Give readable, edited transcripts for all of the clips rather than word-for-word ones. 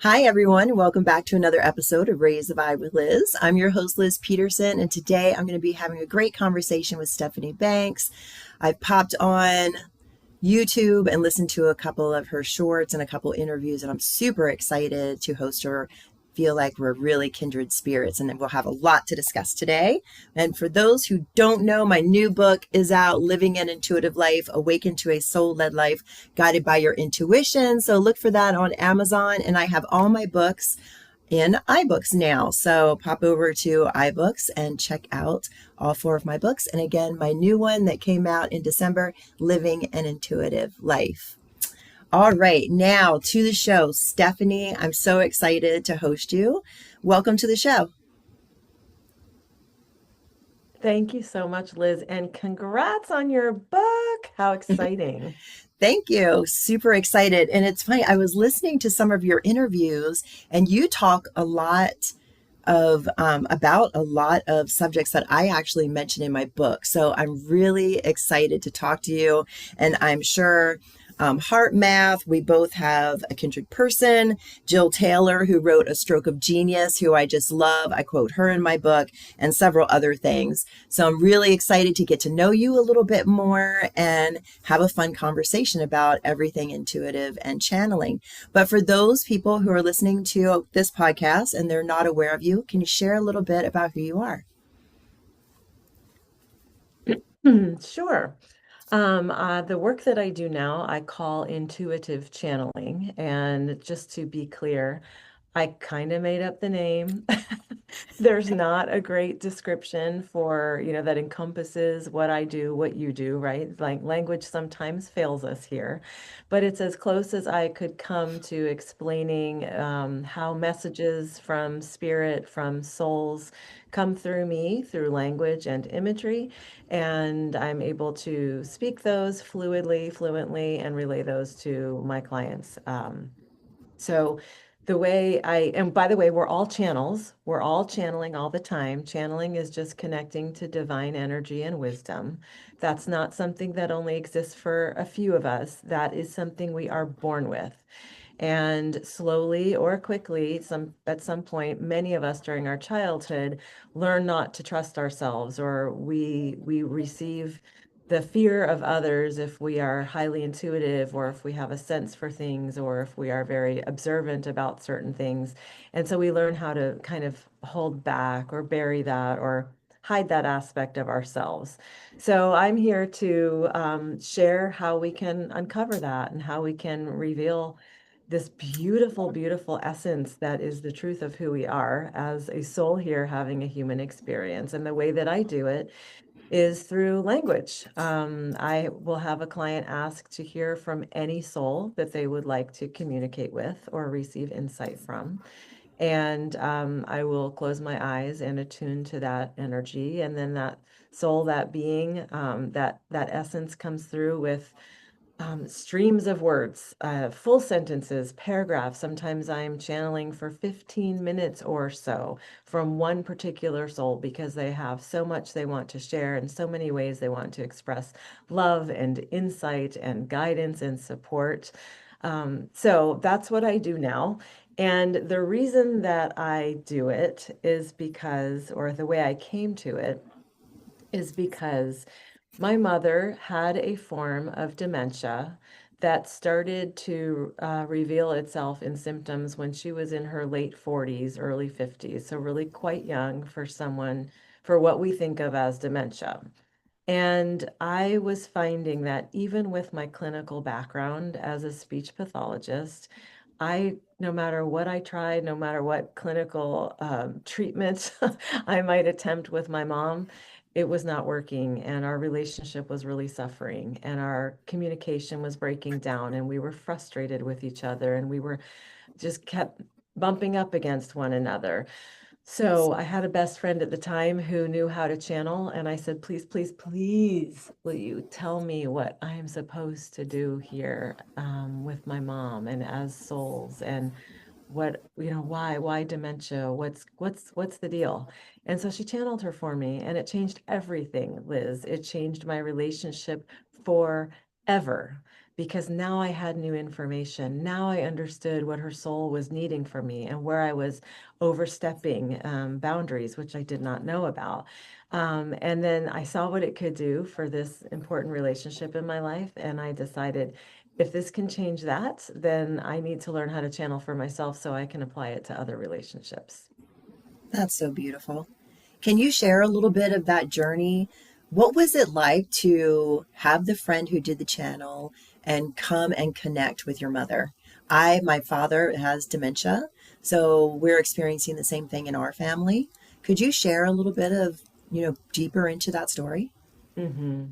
Hi, everyone. Welcome back to another episode of Raise the Vibe with Liz. I'm your host, Liz Peterson, and today I'm going to be having a great conversation with Stepahnie Banks. I've popped on YouTube and listened to a couple of her shorts and a couple interviews, and I'm super excited to host her. Feel like we're really kindred spirits, and we'll have a lot to discuss today. And for those who don't know, my new book is out, Living an Intuitive Life, Awaken to a Soul-Led Life, Guided by Your Intuition. So look for that on Amazon, and I have all my books in iBooks now. So pop over to iBooks and check out all four of my books. And again, my new one that came out in December, Living an Intuitive Life. All right, now to the show. Stepahnie, I'm so excited to host you. Welcome to the show. Thank you so much, Liz, and congrats on your book. How exciting. Thank you. Super excited. And it's funny, I was listening to some of your interviews, and you talk a lot of about a lot of subjects that I actually mentioned in my book. So I'm really excited to talk to you. And I'm sure Heart Math, we both have a kindred person, Jill Taylor, who wrote A Stroke of Genius, who I just love. I quote her in my book, and several other things. So I'm really excited to get to know you a little bit more and have a fun conversation about everything intuitive and channeling. But for those people who are listening to this podcast and they're not aware of you, can you share a little bit about who you are? Sure. The work that I do now, I call intuitive channeling. And just to be clear, I kind of made up the name. There's not a great description for, that encompasses what I do, what you do, right? Like language sometimes fails us here, but it's as close as I could come to explaining how messages from spirit, from souls come through me through language and imagery. And I'm able to speak those fluently, and relay those to my clients. So the way and by the way, we're all channels. We're all channeling all the time. Channeling is just connecting to divine energy and wisdom. That's not something that only exists for a few of us. That is something we are born with. And slowly or quickly, at some point, many of us during our childhood learn not to trust ourselves, or we receive the fear of others if we are highly intuitive, or if we have a sense for things, or if we are very observant about certain things. And so we learn how to kind of hold back or bury that or hide that aspect of ourselves. So I'm here to share how we can uncover that and how we can reveal this beautiful, beautiful essence that is the truth of who we are as a soul here having a human experience. And the way that I do it is through language. I will have a client ask to hear from any soul that they would like to communicate with or receive insight from. And I will close my eyes and attune to that energy. And then that soul, that being, that essence comes through with streams of words, full sentences, paragraphs. Sometimes I'm channeling for 15 minutes or so from one particular soul because they have so much they want to share and so many ways they want to express love and insight and guidance and support. So that's what I do now. And the reason that I do it is because, or the way I came to it, is because my mother had a form of dementia that started to reveal itself in symptoms when she was in her late 40s, early 50s. So, really quite young for someone, for what we think of as dementia. And I was finding that even with my clinical background as a speech pathologist, no matter what I tried, no matter what clinical treatment I might attempt with my mom, it was not working. And our relationship was really suffering, and our communication was breaking down, and we were frustrated with each other, and we were just kept bumping up against one another. So I had a best friend at the time who knew how to channel, and I said, please, please, please, will you tell me what I am supposed to do here with my mom and as souls, and why dementia? What's the deal? And so she channeled her for me, and it changed everything, Liz. It changed my relationship forever. because now I had new information. Now I understood what her soul was needing from me and where I was overstepping boundaries, which I did not know about. And then I saw what it could do for this important relationship in my life. And I decided if this can change that, then I need to learn how to channel for myself so I can apply it to other relationships. That's so beautiful. Can you share a little bit of that journey? What was it like to have the friend who did the channel and come and connect with your mother? My father has dementia, so we're experiencing the same thing in our family. Could you share a little bit of, deeper into that story? hmm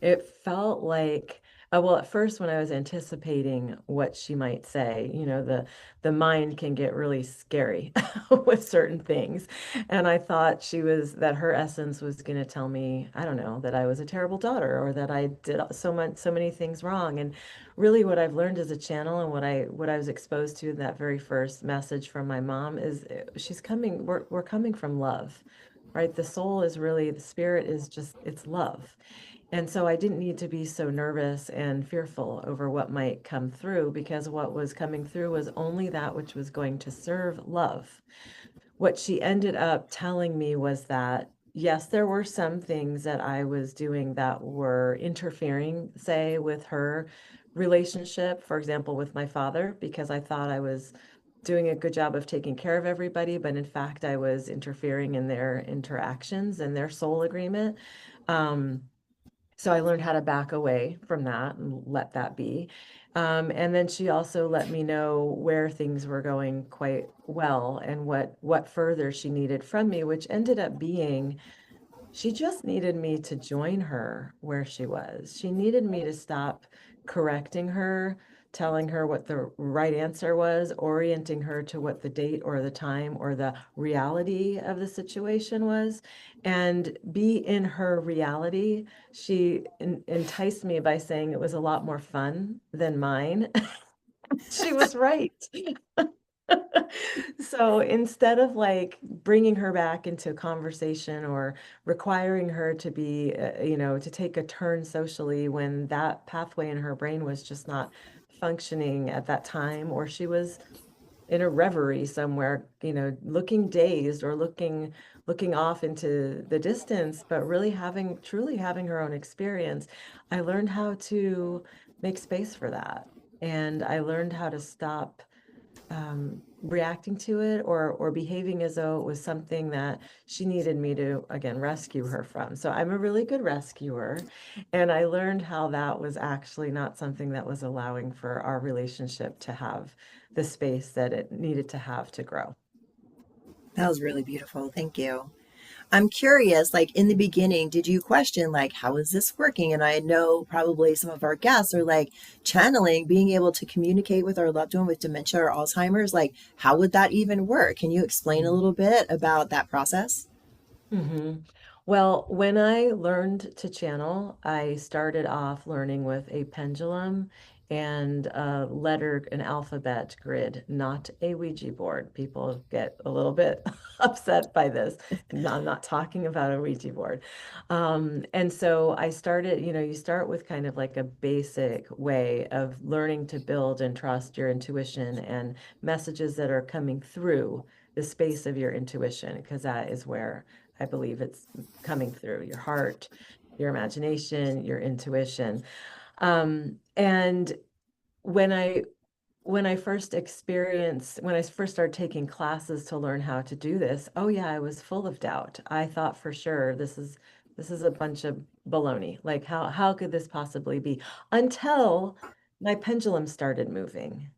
It felt like, well, at first when I was anticipating what she might say, the mind can get really scary with certain things. And I thought that her essence was going to tell me, I don't know, that I was a terrible daughter or that I did so many things wrong. And really what I've learned as a channel and what I was exposed to in that very first message from my mom is we're coming from love. Right? The soul is really, the spirit is just, it's love. And so I didn't need to be so nervous and fearful over what might come through because what was coming through was only that which was going to serve love. What she ended up telling me was that, yes, there were some things that I was doing that were interfering, say, with her relationship, for example, with my father, because I thought I was doing a good job of taking care of everybody, but in fact, I was interfering in their interactions and their soul agreement. Um, so I learned how to back away from that and let that be. And then she also let me know where things were going quite well and what further she needed from me, which ended up being she just needed me to join her where she was. She needed me to stop correcting her, telling her what the right answer was, orienting her to what the date or the time or the reality of the situation was, and be in her reality. She enticed me by saying it was a lot more fun than mine. She was right. So instead of like bringing her back into conversation or requiring her to be, to take a turn socially when that pathway in her brain was just not functioning at that time, or she was in a reverie somewhere, looking dazed or looking off into the distance, but really truly having her own experience, I learned how to make space for that. And I learned how to stop reacting to it or behaving as though it was something that she needed me to, again, rescue her from. So I'm a really good rescuer. And I learned how that was actually not something that was allowing for our relationship to have the space that it needed to have to grow. That was really beautiful. Thank you. I'm curious, like in the beginning, did you question, like, how is this working? And I know probably some of our guests are like channeling, being able to communicate with our loved one with dementia or Alzheimer's. Like, how would that even work? Can you explain a little bit about that process? hmm Well, when I learned to channel, I started off learning with a pendulum and an alphabet grid, not a Ouija board. People get a little bit upset by this. No, I'm not talking about a Ouija board. And so I started, you start with kind of like a basic way of learning to build and trust your intuition and messages that are coming through the space of your intuition, because that is where I believe it's coming through your heart, your imagination, your intuition. And when I when I first started taking classes to learn how to do this, oh yeah, I was full of doubt. I thought for sure this is a bunch of baloney. Like how could this possibly be? Until my pendulum started moving.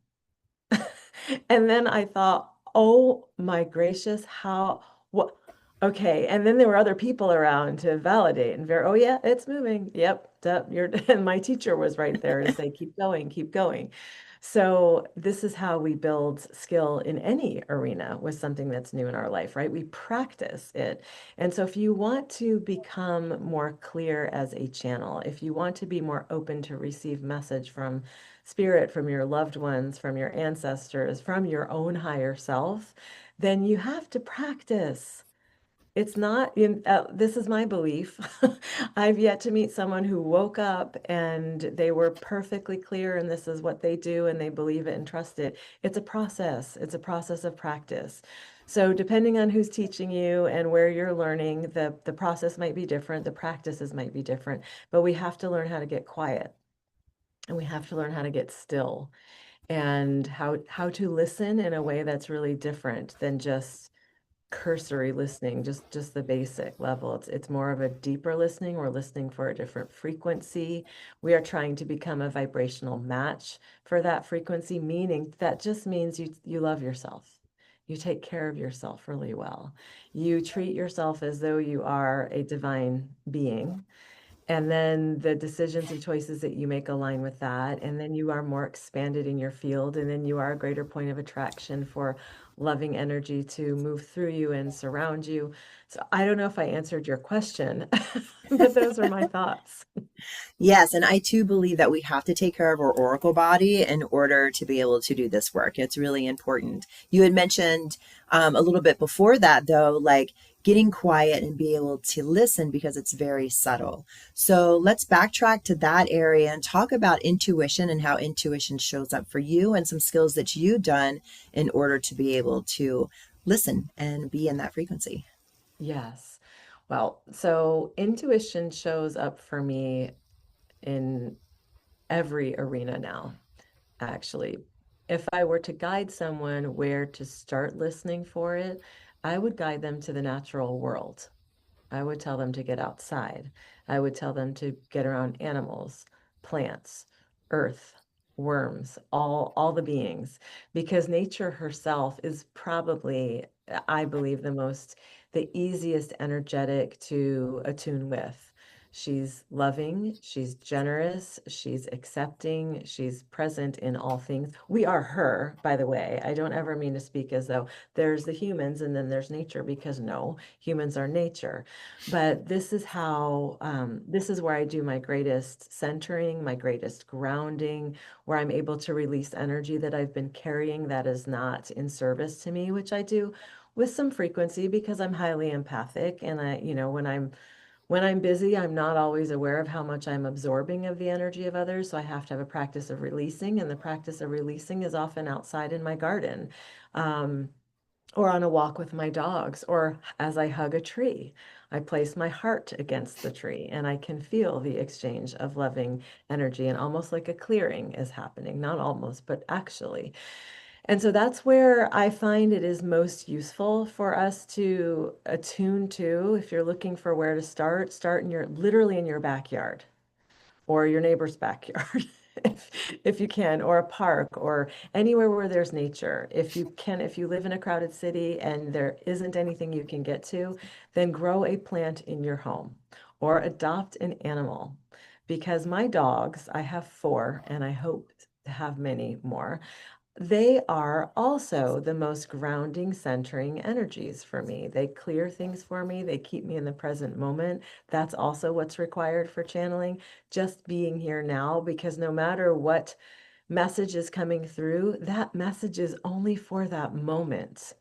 And then I thought, oh my gracious, what? Okay. And then there were other people around to validate and oh yeah, it's moving. Yep. You're, and my teacher was right there to say, keep going, keep going. So this is how we build skill in any arena with something that's new in our life, right? We practice it. And so if you want to become more clear as a channel, if you want to be more open to receive message from spirit, from your loved ones, from your ancestors, from your own higher self, then you have to practice. It's not, this is my belief. I've yet to meet someone who woke up and they were perfectly clear and this is what they do and they believe it and trust it. It's a process. It's a process of practice. So depending on who's teaching you and where you're learning, the process might be different, the practices might be different, but we have to learn how to get quiet and we have to learn how to get still and how to listen in a way that's really different than just cursory listening, just the basic level. It's more of a deeper listening. We're listening for a different frequency. We are trying to become a vibrational match for that frequency, meaning that just means you love yourself. You take care of yourself really well. You treat yourself as though you are a divine being. And then the decisions and choices that you make align with that. And then you are more expanded in your field. And then you are a greater point of attraction for loving energy to move through you and surround you. So I don't know if I answered your question, but those are my thoughts. Yes, and I too believe that we have to take care of our oracle body in order to be able to do this work. It's really important. You had mentioned a little bit before that, though, like getting quiet and be able to listen because it's very subtle. So let's backtrack to that area and talk about intuition and how intuition shows up for you and some skills that you've done in order to be able to listen and be in that frequency. Yes. Well, so intuition shows up for me in every arena now, actually. If I were to guide someone where to start listening for it, I would guide them to the natural world. I would tell them to get outside. I would tell them to get around animals, plants, earth, worms, all the beings, because nature herself is probably, I believe, the easiest energetic to attune with. She's loving, she's generous, she's accepting, she's present in all things. We are her, by the way. I don't ever mean to speak as though there's the humans and then there's nature, because no, humans are nature. But this is where I do my greatest centering, my greatest grounding, where I'm able to release energy that I've been carrying that is not in service to me, which I do with some frequency because I'm highly empathic. And when I'm busy, I'm not always aware of how much I'm absorbing of the energy of others. So I have to have a practice of releasing, and the practice of releasing is often outside in my garden. Um, or on a walk with my dogs, or as I hug a tree. I place my heart against the tree and I can feel the exchange of loving energy, and almost like a clearing is happening, not almost, but actually. And so that's where I find it is most useful for us to attune to. If you're looking for where to start in literally in your backyard or your neighbor's backyard, if you can, or a park, or anywhere where there's nature. If you can, if you live in a crowded city and there isn't anything you can get to, then grow a plant in your home or adopt an animal. Because my dogs, I have four, and I hope to have many more. They are also the most grounding, centering energies for me. They clear things for me. They keep me in the present moment. That's also what's required for channeling, just being here now, because no matter what message is coming through, that message is only for that moment.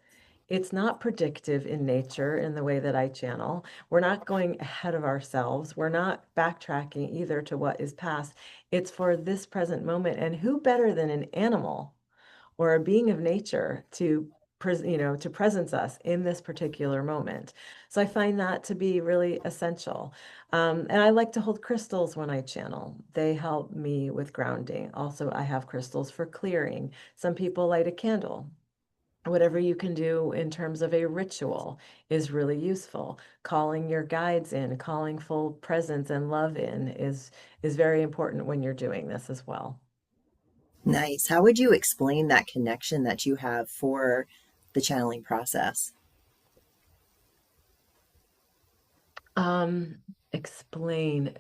It's not predictive in nature in the way that I channel. We're not going ahead of ourselves. We're not backtracking either to what is past. It's for this present moment. And who better than an animal or a being of nature to to presence us in this particular moment. So I find that to be really essential. And I like to hold crystals when I channel. They help me with grounding. Also, I have crystals for clearing. Some people light a candle. Whatever you can do in terms of a ritual is really useful. Calling your guides in, calling full presence and love in is very important when you're doing this as well. Nice. How would you explain that connection that you have for the channeling process? Explain.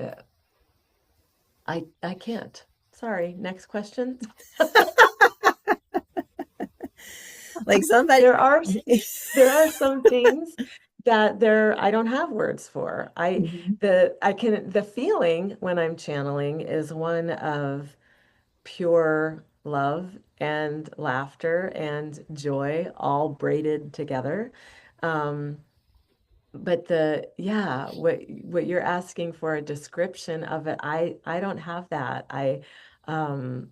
I can't. Sorry. Next question. Like somebody. There are there are some things that I don't have words for. Mhm. The feeling when I'm channeling is one of pure love and laughter and joy all braided together. Um, but what you're asking for a description of it, I don't have that. Um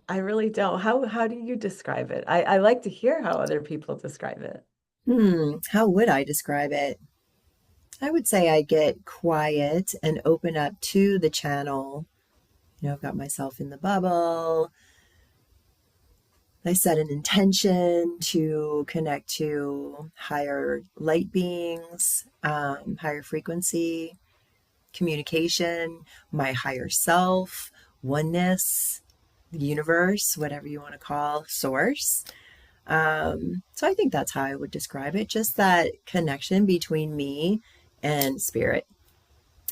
I really don't. How do you describe it? I like to hear how other people describe it. How would I describe it? I would say I get quiet and open up to the channel. I've got myself in the bubble. I set an intention to connect to higher light beings, higher frequency, communication, my higher self, oneness, the universe, whatever you want to call source. So I think that's how I would describe it. Just that connection between me and spirit.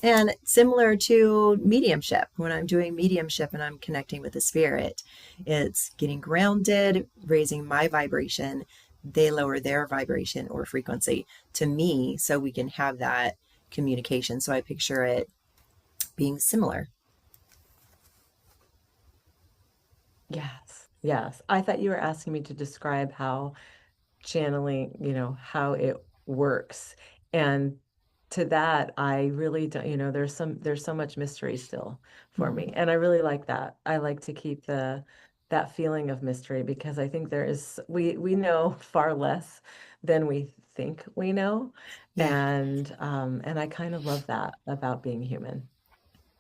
And similar to mediumship, when I'm doing mediumship and I'm connecting with the spirit, it's getting grounded, raising my vibration. They lower their vibration or frequency to me so we can have that communication. So I picture it being similar. Yes, yes. I thought you were asking me to describe how channeling, how it works. And to that, I really don't, there's so much mystery still for me. Mhm. And I really like that. I like to keep that feeling of mystery because I think we know far less than we think we know. Yeah. And I kind of love that about being human.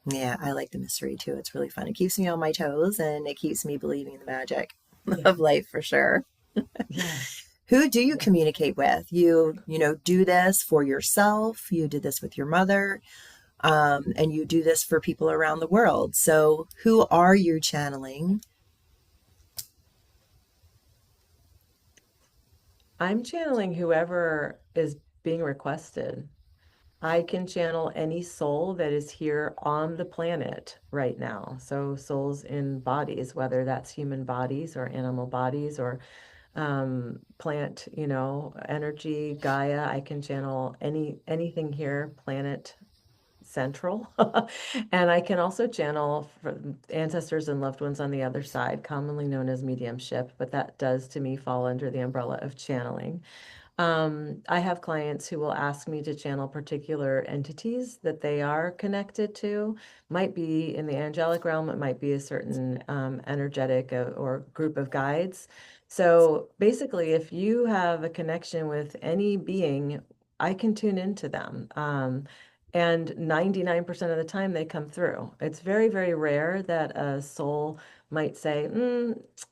Yeah, I like the mystery too. It's really fun. It keeps me on my toes and it keeps me believing in the magic Yeah. of life for sure. Yes. Who do you Yeah. communicate with? You do this for yourself. You did this with your mother, and you do this for people around the world. So, who are you channeling? I'm channeling whoever is being requested. I can channel any soul that is here on the planet right now. So souls in bodies, whether that's human bodies or animal bodies or plant, energy, Gaia. I can channel anything here, planet central. And I can also channel for ancestors and loved ones on the other side, commonly known as mediumship, but that does to me fall under the umbrella of channeling. I have clients who will ask me to channel particular entities that they are connected to. Might be in the angelic realm, it might be a certain energetic or group of guides. So basically, if you have a connection with any being, I can tune into them. And 99% of the time they come through. It's very, very rare that a soul might say,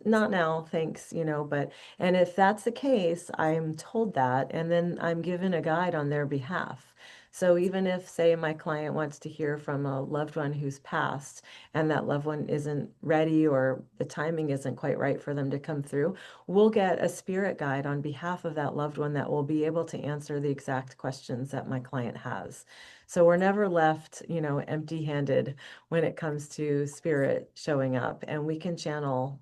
not now, thanks, and if that's the case, I'm told that, and then I'm given a guide on their behalf. So even if, say, my client wants to hear from a loved one who's passed and that loved one isn't ready or the timing isn't quite right for them to come through, we'll get a spirit guide on behalf of that loved one that will be able to answer the exact questions that my client has. So we're never left, empty-handed when it comes to spirit showing up, and we can channel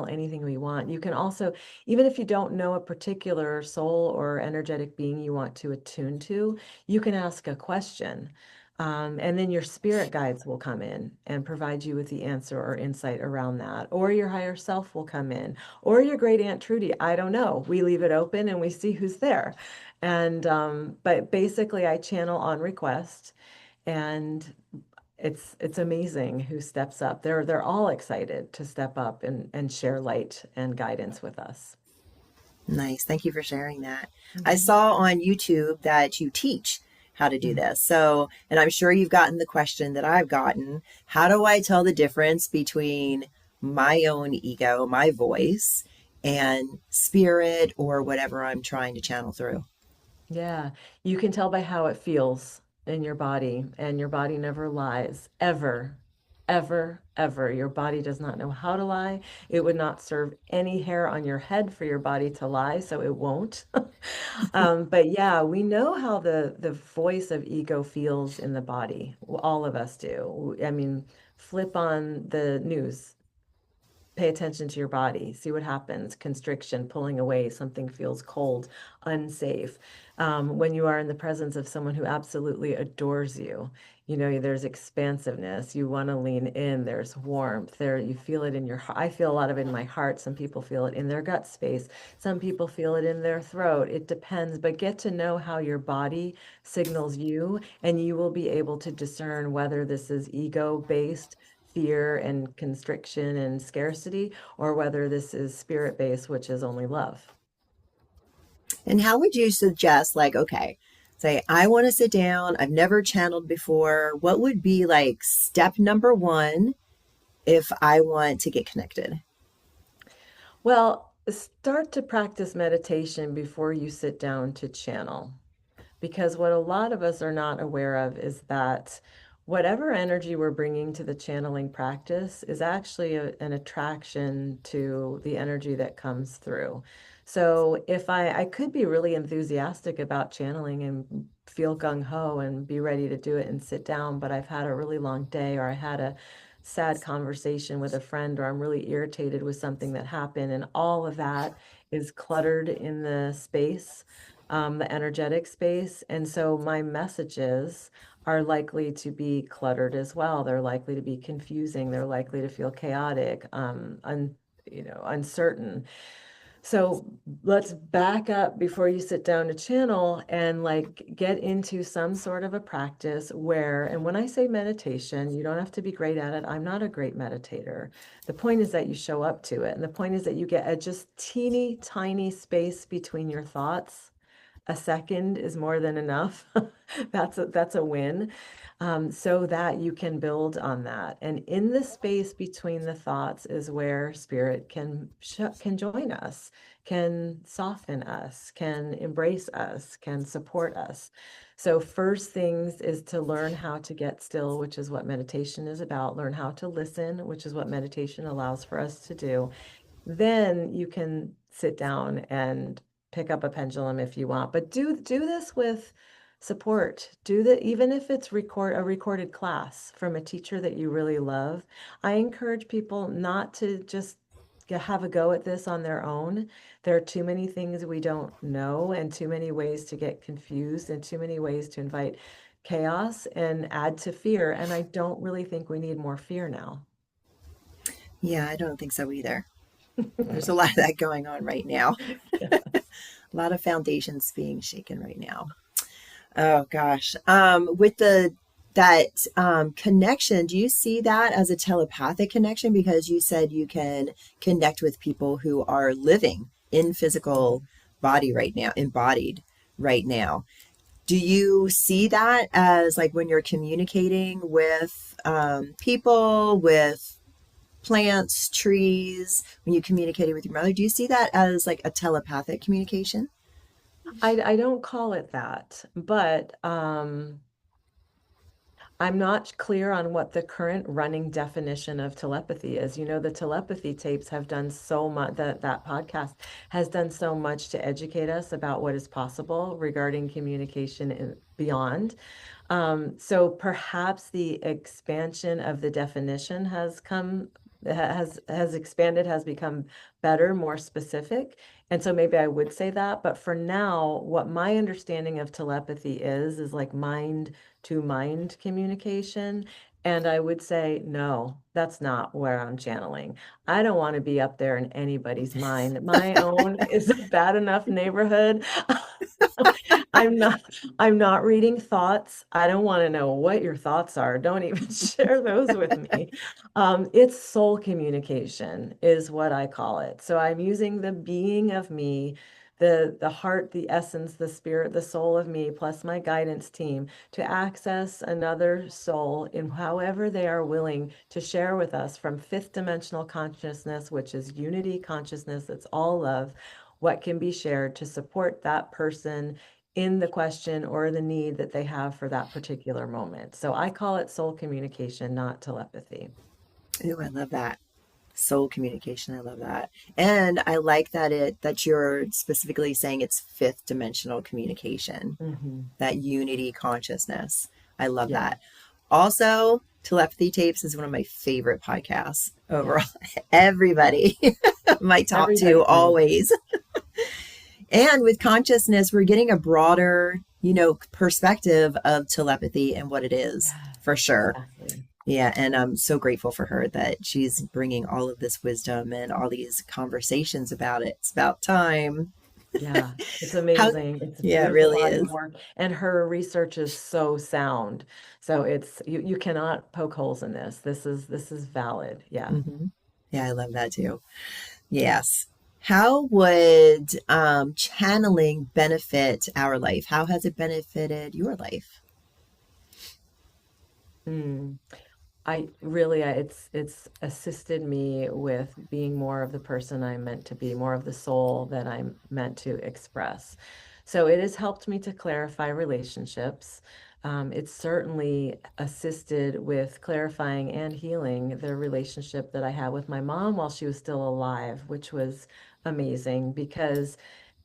anything we want. You can also, even if you don't know a particular soul or energetic being you want to attune to, you can ask a question. And then your spirit guides will come in and provide you with the answer or insight around that. Or your higher self will come in, or your great Aunt Trudy. I don't know. We leave it open and we see who's there. But basically, I channel on request, and it's amazing who steps up. They're all excited to step up and share light and guidance with us. Nice. Thank you for sharing that. I Mhm. saw on YouTube that you teach how to do Mm. this. So, and I'm sure you've gotten the question that I've gotten. How do I tell the difference between my own ego, my voice, and spirit or whatever I'm trying to channel through? Yeah, you can tell by how it feels in your body, and your body never lies, ever, ever, ever. Your body does not know how to lie. It would not serve any hair on your head for your body to lie, so it won't. But yeah, we know how the voice of ego feels in the body. All of us do. I mean, flip on the news. Pay attention to your body, see what happens. Constriction, pulling away, something feels cold, unsafe. When you are in the presence of someone who absolutely adores you, there's expansiveness. You want to lean in. There's warmth there. You feel it in your heart. I feel a lot of it in my heart. Some people feel it in their gut space. Some people feel it in their throat. It depends, but get to know how your body signals you, and you will be able to discern whether this is ego-based fear and constriction and scarcity, or whether this is spirit-based, which is only love. And how would you suggest, like, okay, say, I want to sit down, I've never channeled before. What would be like step number one if I want to get connected? Well, start to practice meditation before you sit down to channel. Because what a lot of us are not aware of is that whatever energy we're bringing to the channeling practice is actually an attraction to the energy that comes through. So if I could be really enthusiastic about channeling and feel gung-ho and be ready to do it and sit down, but I've had a really long day, or I had a sad conversation with a friend, or I'm really irritated with something that happened, and all of that is cluttered in the space, the energetic space. And so my messages are likely to be cluttered as well. They're likely to be confusing. They're likely to feel chaotic, uncertain. So let's back up before you sit down to channel and like get into some sort of a practice where, and when I say meditation, you don't have to be great at it. I'm not a great meditator. The point is that you show up to it. And the point is that you get a just teeny tiny space between your thoughts. A second is more than enough. That's a win. So that you can build on that. And in the space between the thoughts is where spirit can join us, can soften us, can embrace us, can support us. So first things is to learn how to get still, which is what meditation is about. Learn how to listen, which is what meditation allows for us to do. Then you can sit down and pick up a pendulum if you want, but do this with support. Do that even if it's a recorded class from a teacher that you really love. I encourage people not to just have a go at this on their own. There are too many things we don't know, and too many ways to get confused, and too many ways to invite chaos and add to fear. And I don't really think we need more fear now. Yeah, I don't think so either. There's a lot of that going on right now. A lot of foundations being shaken right now. Oh gosh. With that connection, do you see that as a telepathic connection? Because you said you can connect with people who are living in physical body right now, embodied right now. Do you see that as like when you're communicating with people, with plants, trees, when you communicated with your mother? Do you see that as like a telepathic communication? I don't call it that, but I'm not clear on what the current running definition of telepathy is. The telepathy tapes have done so much, that podcast has done so much to educate us about what is possible regarding communication beyond. So perhaps the expansion of the definition has expanded, has become better, more specific. And so maybe I would say that, but for now, what my understanding of telepathy is like mind to mind communication. And I would say, no, that's not where I'm channeling. I don't want to be up there in anybody's mind. My own is a bad enough neighborhood. I'm not I'm not reading thoughts. I don't want to know what your thoughts are. Don't even share those with me. It's soul communication is what I call it. So I'm using the being of me, the heart, the essence, the spirit, the soul of me, plus my guidance team to access another soul in however they are willing to share with us from fifth dimensional consciousness, which is unity consciousness. It's all love. What can be shared to support that person in the question or the need that they have for that particular moment. So I call it soul communication, not telepathy. Ooh, I love that. Soul communication. I love that. And I like that you're specifically saying it's fifth dimensional communication, Hmm. that unity consciousness. I love Yeah, that. Also, telepathy tapes is one of my favorite podcasts yeah, overall. yeah. Everybody, my top two Everybody is. always. And with consciousness, we're getting a broader, perspective of telepathy and what it is. Yes. for sure. Exactly. Yeah, and I'm so grateful for her that she's bringing all of this wisdom and all these conversations about it. It's about time. Yeah, it's How, amazing. It's a yeah, it beautiful really body of is. work, and her research is so sound. So it's you cannot poke holes in this. This is valid. Yeah. Hmm. Yeah, I love that too. Yes. How would channeling benefit our life? How has it benefited your life? Mm. I really, it's assisted me with being more of the person I'm meant to be, more of the soul that I'm meant to express. So it has helped me to clarify relationships. It's certainly assisted with clarifying and healing the relationship that I had with my mom while she was still alive, which was amazing because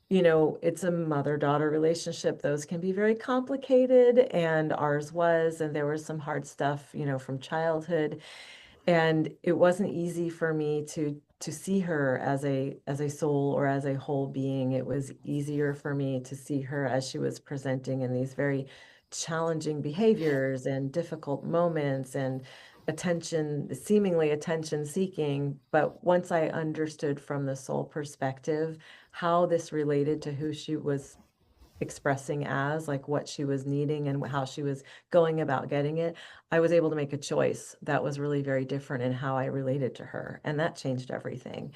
it's a mother-daughter relationship. Those can be very complicated, and ours was, and there was some hard stuff, from childhood. And it wasn't easy for me to see her as a soul or as a whole being. It was easier for me to see her as she was presenting in these very challenging behaviors and difficult moments and seemingly attention seeking. But once I understood from the soul perspective how this related to who she was expressing as, like what she was needing and how she was going about getting it, I was able to make a choice that was really very different in how I related to her. And that changed everything.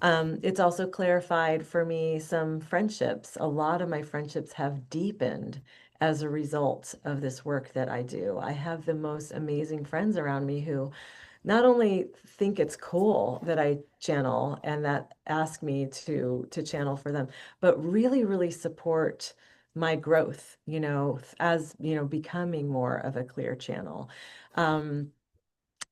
It's also clarified for me some friendships. A lot of my friendships have deepened as a result of this work that I do. I have the most amazing friends around me who not only think it's cool that I channel and that ask me to channel for them, but really, really support my growth, as, becoming more of a clear channel. Um,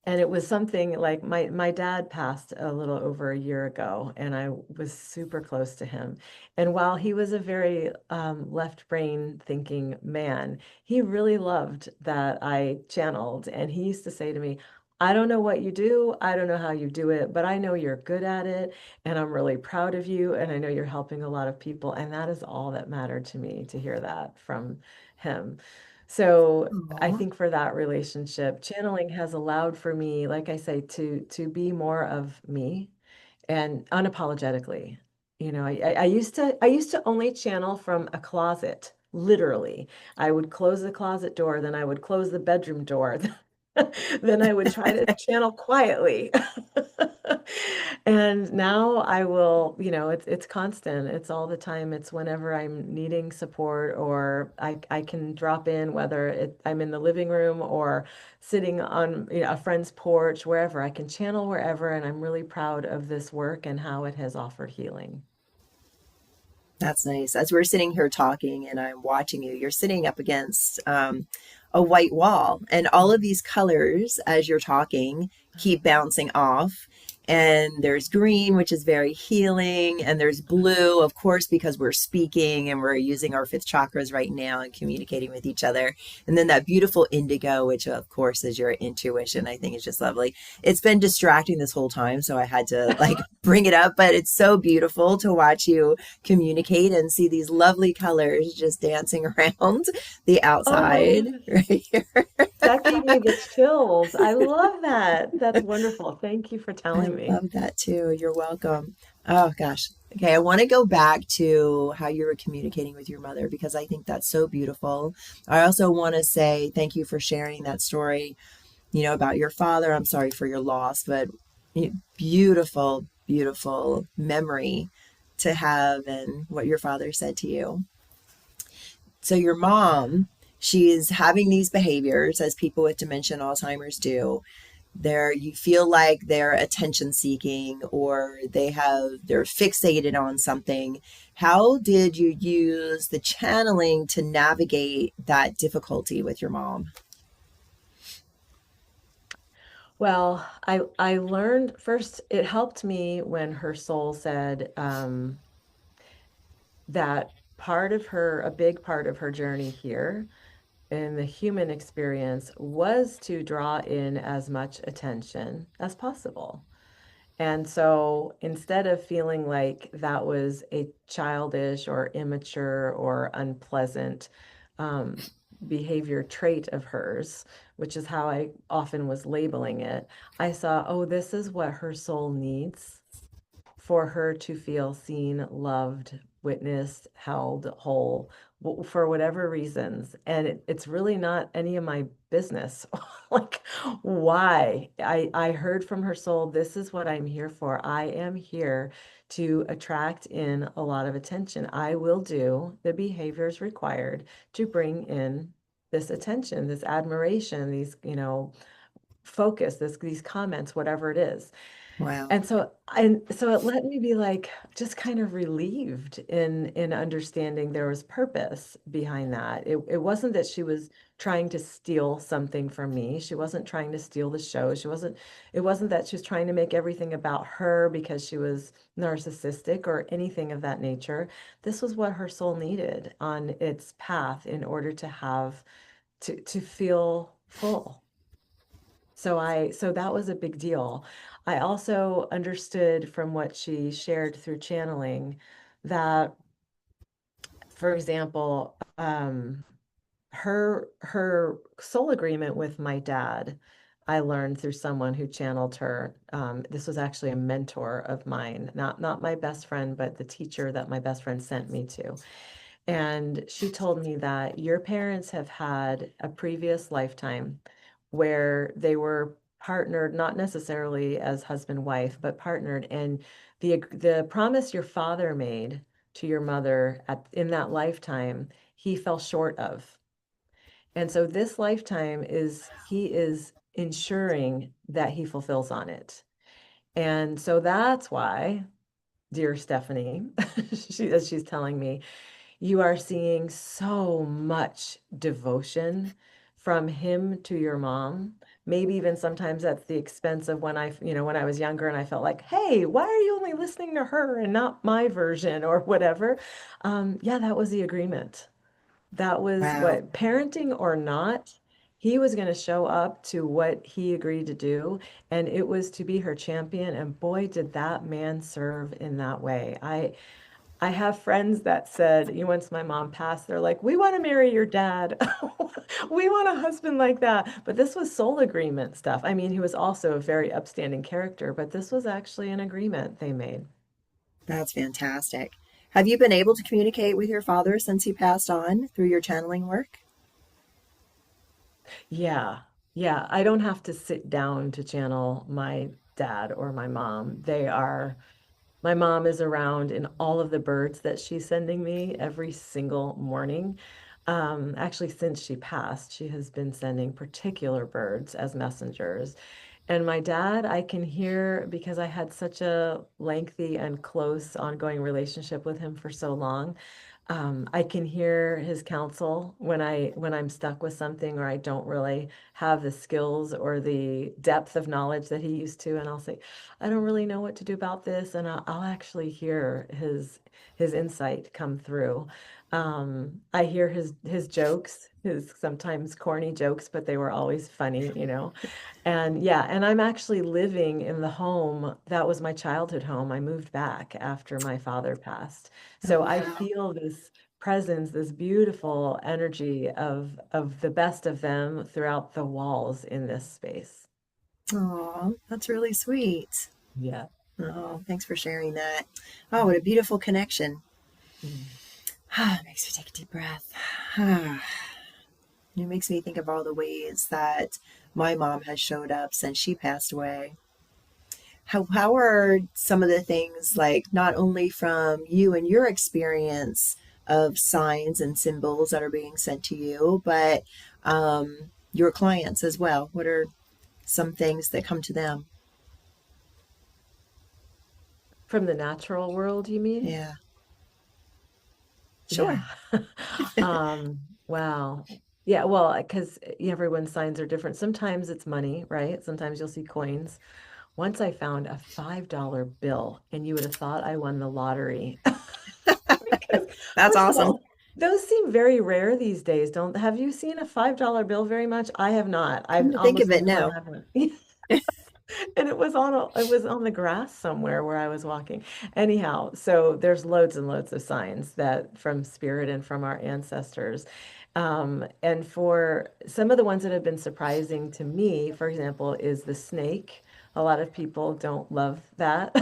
and it was something like my dad passed a little over a year ago, and I was super close to him. And while he was a very left brain thinking man, he really loved that I channeled. And he used to say to me, I don't know what you do. I don't know how you do it, but I know you're good at it. And I'm really proud of you. And I know you're helping a lot of people. And that is all that mattered to me to hear that from him. So I Aw. think for that relationship, channeling has allowed for me, like I say, to be more of me and unapologetically. I used to only channel from a closet, literally. I would close the closet door, then I would close the bedroom door. Then I would try to channel quietly. And now I will, it's constant. It's all the time. It's whenever I'm needing support or I can drop in, whether I'm in the living room or sitting on, a friend's porch, wherever. I can channel wherever, and I'm really proud of this work and how it has offered healing. That's nice. As we're sitting here talking and I'm watching you, you're sitting up against a white wall, and all of these colors, as you're talking, keep bouncing off. And there's green, which is very healing, and there's blue, of course, because we're speaking and we're using our fifth chakras right now and communicating with each other. And then that beautiful indigo, which of course is your intuition. I think is just lovely. It's been distracting this whole time, so I had to like bring it up, but it's so beautiful to watch you communicate and see these lovely colors just dancing around the Oh my outside gosh. right here. That gave me the chills. I love that. That's wonderful. Thank you for I telling me. love that too. You're welcome. Oh gosh. Okay, I want to go back to how you were communicating with your mother because I think that's so beautiful. I also want to say thank you for sharing that story, about your father. I'm sorry for your loss, but beautiful, beautiful memory to have and what your father said to you. So your mom, she's having these behaviors as people with dementia and Alzheimer's do. You feel like they're attention seeking or they're fixated on something. How did you use the channeling to navigate that difficulty with your mom? Well, I learned first, it helped me when her soul said that a big part of her journey here in the human experience was to draw in as much attention as possible. And so instead of feeling like that was a childish or immature or unpleasant um, behavior trait of hers, which is how I often was labeling it, I saw, oh, this is what her soul needs for her to feel seen, loved, witnessed, held whole for whatever reasons. And it's really not any of my business. Like, why? I heard from her soul, this is what I'm here for. I am here to attract in a lot of attention. I will do the behaviors required to bring in this attention, this admiration, these, focus, these comments, whatever it is. Wow. And so it let me be like just kind of relieved in understanding there was purpose behind that. It wasn't that she was trying to steal something from me. She wasn't trying to steal the show. It wasn't that she was trying to make everything about her because she was narcissistic or anything of that nature. This was what her soul needed on its path in order to have to feel full. So that was a big deal. I also understood from what she shared through channeling that, for example, her soul agreement with my dad, I learned through someone who channeled her. This was actually a mentor of mine, not my best friend, but the teacher that my best friend sent me to. And she told me that your parents have had a previous lifetime where they were partnered, not necessarily as husband wife, but partnered. And the promise your father made to your mother in that lifetime, he fell short of. And so this lifetime he is ensuring that he fulfills on it. And so that's why, dear Stepahnie, as she's telling me, you are seeing so much devotion from him to your mom. Maybe even sometimes at the expense of when I was younger and I felt like, hey, why are you only listening to her and not my version or whatever? Yeah, that was the agreement. That was Wow. what, parenting or not, he was going to show up to what he agreed to do, and it was to be her champion. And boy, did that man serve in that way. I have friends that said, once my mom passed, they're like, we want to marry your dad. We want a husband like that. But this was soul agreement stuff. I mean, he was also a very upstanding character, but this was actually an agreement they made. That's fantastic. Have you been able to communicate with your father since he passed on through your channeling work? Yeah. Yeah. I don't have to sit down to channel my dad or my mom. My mom is around in all of the birds that she's sending me every single morning. Actually, since she passed, she has been sending particular birds as messengers. And my dad, I can hear because I had such a lengthy and close ongoing relationship with him for so long. I can hear his counsel when I'm stuck with something or I don't really have the skills or the depth of knowledge that he used to, and I'll say, I don't really know what to do about this, and I'll actually hear his insight come through. I hear his jokes, his sometimes corny jokes, but they were always funny. And yeah, and I'm actually living in the home that was my childhood home. I moved back after my father passed. Oh, So I wow. feel this presence, this beautiful energy of the best of them throughout the walls in this space. Oh, that's really sweet. Yeah. Oh, thanks for sharing that. Oh, what a beautiful connection. Mm. Ah, makes me take a deep breath. Ah, it makes me think of all the ways that my mom has showed up since she passed away. How are some of the things, like, not only from you and your experience of signs and symbols that are being sent to you, but your clients as well? What are some things that come to them? From the natural world, you mean? Yeah, sure. Yeah. Wow. Yeah, well, because everyone's signs are different. Sometimes it's money, right? Sometimes you'll see coins. Once I found a $5 bill, and you would have thought I won the lottery. Because, That's first of awesome. all, those seem very rare these days, don't have you seen a $5 bill very much? I have not. I Come to think of almost it, never no. have one. And it was on the grass somewhere where I was walking. Anyhow, so there's loads and loads of signs that from spirit and from our ancestors. And for some of the ones that have been surprising to me, for example, is the snake. A lot of people don't love that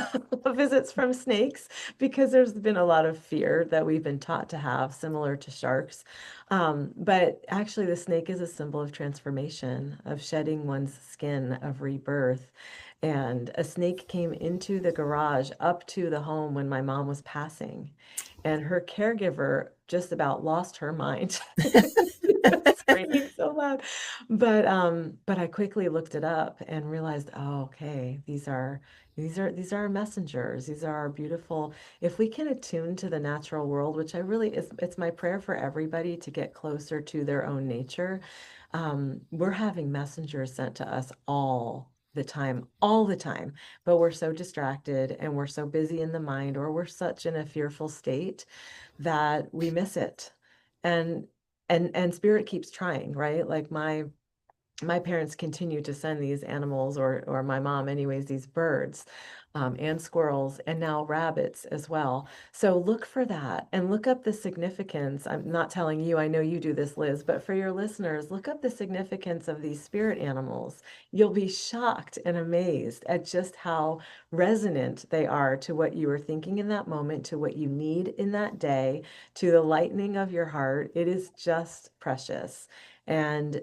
visits from snakes because there's been a lot of fear that we've been taught to have, similar to sharks. But actually, the snake is a symbol of transformation, of shedding one's skin, of rebirth. And a snake came into the garage up to the home when my mom was passing, and her caregiver just about lost her mind. She was screaming so loud. But I quickly looked it up and realized, oh, okay, these are our messengers. These are our beautiful, if we can attune to the natural world, which I really it's my prayer for everybody to get closer to their own nature. We're having messengers sent to us all the time, but we're so distracted and we're so busy in the mind, or we're such in a fearful state that we miss it. And and spirit keeps trying, right? Like my parents continue to send these animals, or my mom anyways, these birds, and squirrels, and now rabbits as well. So look for that and look up the significance. I'm not telling you, I know you do this, Liz, but for your listeners, look up the significance of these spirit animals. You'll be shocked and amazed at just how resonant they are to what you were thinking in that moment, to what you need in that day, to the lightening of your heart. It is just precious. And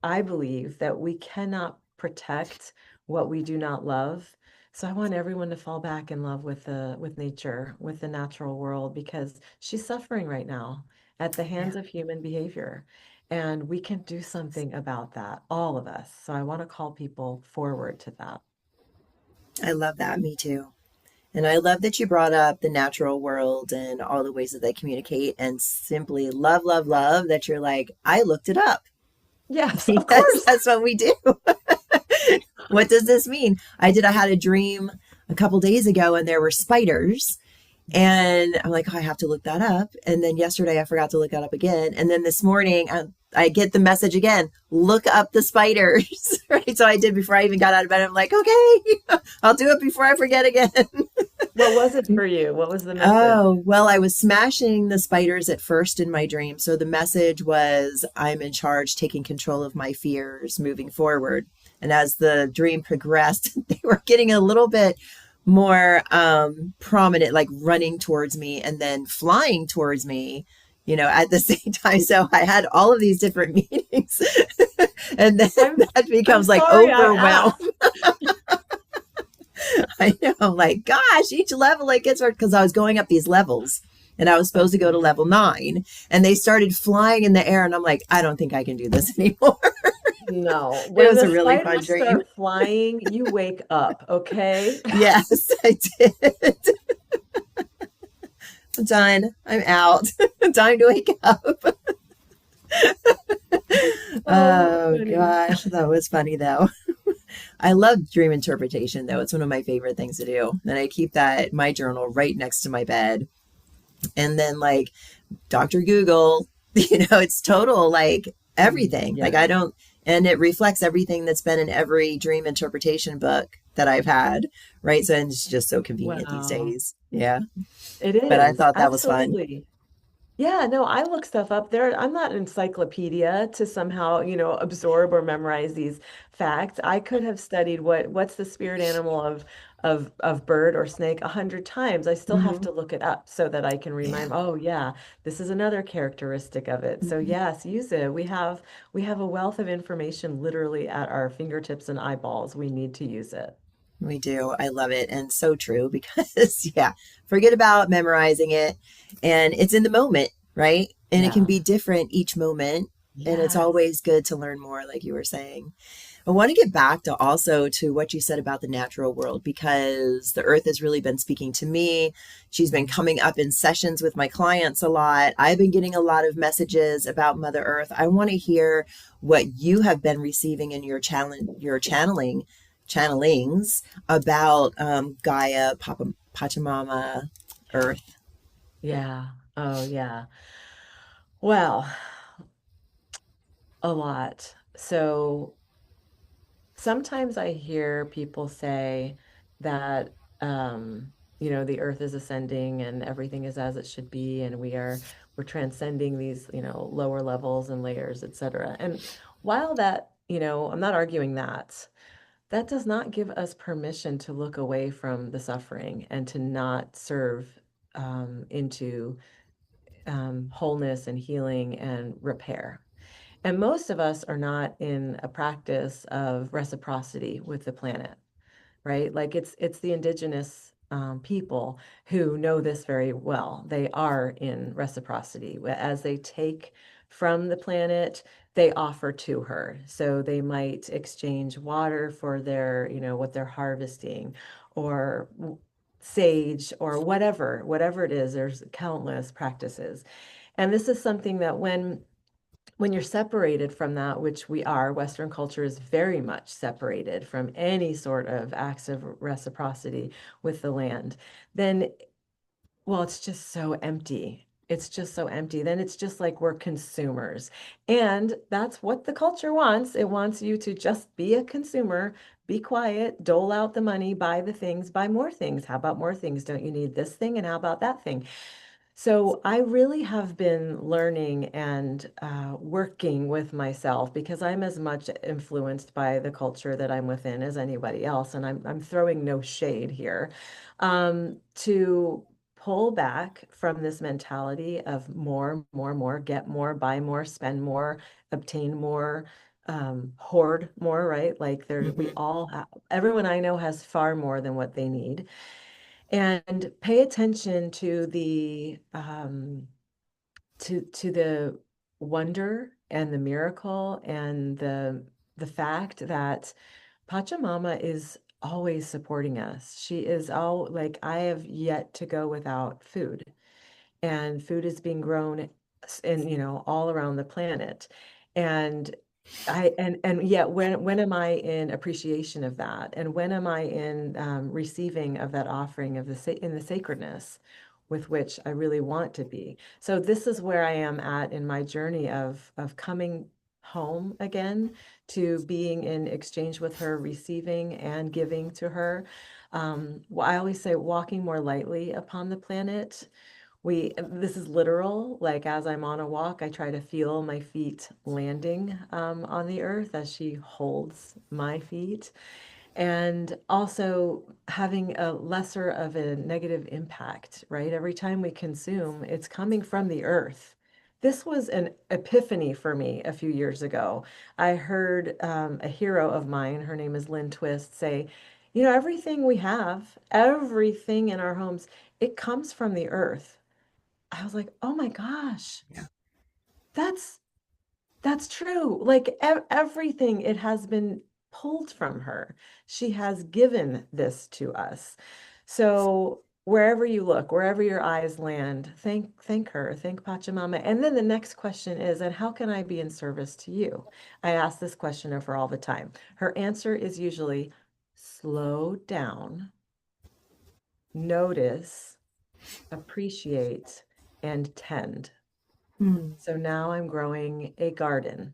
I believe that we cannot protect what we do not love. So I want everyone to fall back in love with nature, with the natural world, because she's suffering right now at the Yeah, hands of human behavior. And we can do something about that, all of us. So I want to call people forward to that. I love that. Me too. And I love that you brought up the natural world and all the ways that they communicate, and simply love, love, love that you're like, I looked it up. Yes, of Because course. that's what we do. What does this mean? I had a dream a couple days ago and there were spiders. And I'm like, oh, I have to look that up. And then yesterday I forgot to look that up again. And then this morning I get the message again, look up the spiders. Right. So I did before I even got out of bed. I'm like, okay, I'll do it before I forget again. What was it for you? What was the message? Oh, well, I was smashing the spiders at first in my dream. So the message was, I'm in charge, taking control of my fears moving forward. And as the dream progressed, they were getting a little bit more prominent, like running towards me and then flying towards me, at the same time. So I had all of these different meanings. And then I'm that I'm becomes like sorry I overwhelmed. asked. I know, I'm like, gosh, each level it gets hard because I was going up these levels and I was supposed to go to Okay. level 9 and they started flying in the air and I'm like, I don't think I can do this anymore. No, It when was the a really fun spiders dream. start flying, you wake up, okay? Yes, I did. I'm done. I'm out. Time to wake up. Oh, Oh funny. gosh, that was funny though. I love dream interpretation though. It's one of my favorite things to do. And I keep that my journal right next to my bed. And then like Dr. Google, it's total like everything. Like I Yes, don't, and it reflects everything that's been in every dream interpretation book that I've had, right? So and it's just so convenient these wow. days. Yeah. It But I is, thought that was fun. absolutely. Yeah, no, I look stuff up there. I'm not an encyclopedia to somehow, absorb or memorize these facts. I could have studied what's the spirit animal of bird or snake 100 times. I still have Hmm. to look it up so that I can Yeah. remind, oh yeah, this is another characteristic of it. So Mhm. yes, use it. We have a wealth of information literally at our fingertips and eyeballs. We need to use it. We do. I love it. And so true because, yeah, forget about memorizing it. And it's in the moment, right? And it can Yeah. be different each moment. And it's Yes. always good to learn more, like you were saying. I want to get back to also to what you said about the natural world because the earth has really been speaking to me. She's been coming up in sessions with my clients a lot. I've been getting a lot of messages about Mother Earth. I want to hear what you have been receiving in your channelings about Gaia, Pachamama, Earth. Yeah. Oh, yeah. Well, a lot. So Sometimes I hear people say that, the earth is ascending and everything is as it should be, and we're transcending these, lower levels and layers, et cetera. And while that, I'm not arguing that, that does not give us permission to look away from the suffering and to not serve into wholeness and healing and repair. And most of us are not in a practice of reciprocity with the planet, right? Like it's the indigenous people who know this very well. They are in reciprocity. As they take from the planet, they offer to her. So they might exchange water for their, what they're harvesting, or sage, or whatever it is. There's countless practices. And this is something that when you're separated from that, which we are, Western culture is very much separated from any sort of acts of reciprocity with the land, then, well, it's just so empty. It's just so empty. Then it's just like we're consumers. And that's what the culture wants. It wants you to just be a consumer, be quiet, dole out the money, buy the things, buy more things. How about more things? Don't you need this thing? And how about that thing? So I really have been learning and working with myself because I'm as much influenced by the culture that I'm within as anybody else, and I'm throwing no shade here, to pull back from this mentality of more, more, more, get more, buy more, spend more, obtain more, hoard more, right? Like we Hmm. all have, everyone I know has far more than what they need, and pay attention to the wonder and the miracle and the fact that Pachamama is always supporting us. She is all like, I have yet to go without food, and food is being grown in, all around the planet. And and yet, when am I in appreciation of that? And when am I in receiving of that offering of in the sacredness with which I really want to be? So this is where I am at in my journey of coming home again, to being in exchange with her, receiving and giving to her. Well, I always say walking more lightly upon the planet. This is literal, like as I'm on a walk, I try to feel my feet landing on the earth as she holds my feet. And also having a lesser of a negative impact, right? Every time we consume, it's coming from the earth. This was an epiphany for me a few years ago. I heard a hero of mine, her name is Lynn Twist, say, everything we have, everything in our homes, it comes from the earth. I was like, oh my gosh, Yeah. that's that's true. Like everything, it has been pulled from her. She has given this to us. So wherever you look, wherever your eyes land, thank her, thank Pachamama. And then the next question is, and how can I be in service to you? I ask this question of her all the time. Her answer is usually slow down, notice, appreciate, and tend. Hmm. So now I'm growing a garden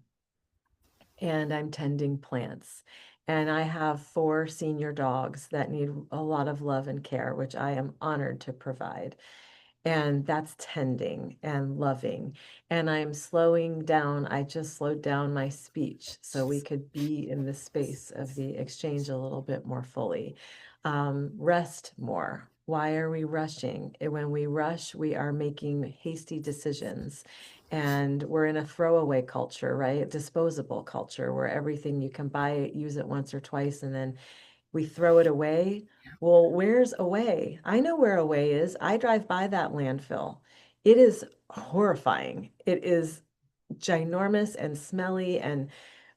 and I'm tending plants. And I have 4 senior dogs that need a lot of love and care, which I am honored to provide. And that's tending and loving. And I'm slowing down. I just slowed down my speech so we could be in the space of the exchange a little bit more fully. Rest more. Why are we rushing? When we rush, we are making hasty decisions. And we're in a throwaway culture, right? Disposable culture where everything you can buy it, use it once or twice, and then we throw it away. Well, where's away? I know where away is. I drive by that landfill. It is horrifying. It is ginormous and smelly, and